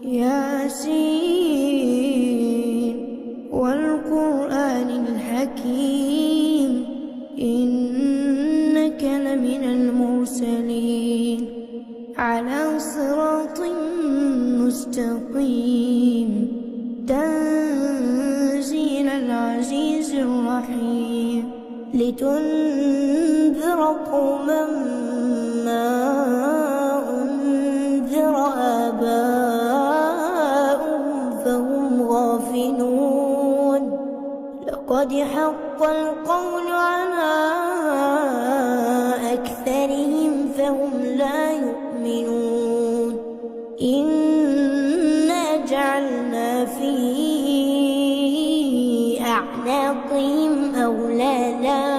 ياسين والقرآن الحكيم إنك لمن المرسلين على صراط مستقيم تنزيل العزيز الرحيم لتنذر قوما ما أنذر آباؤهم فهم غافلون لقد حق القول على أكثرهم فهم لا يؤمنون إنا جعلنا في أعناقهم أغلالا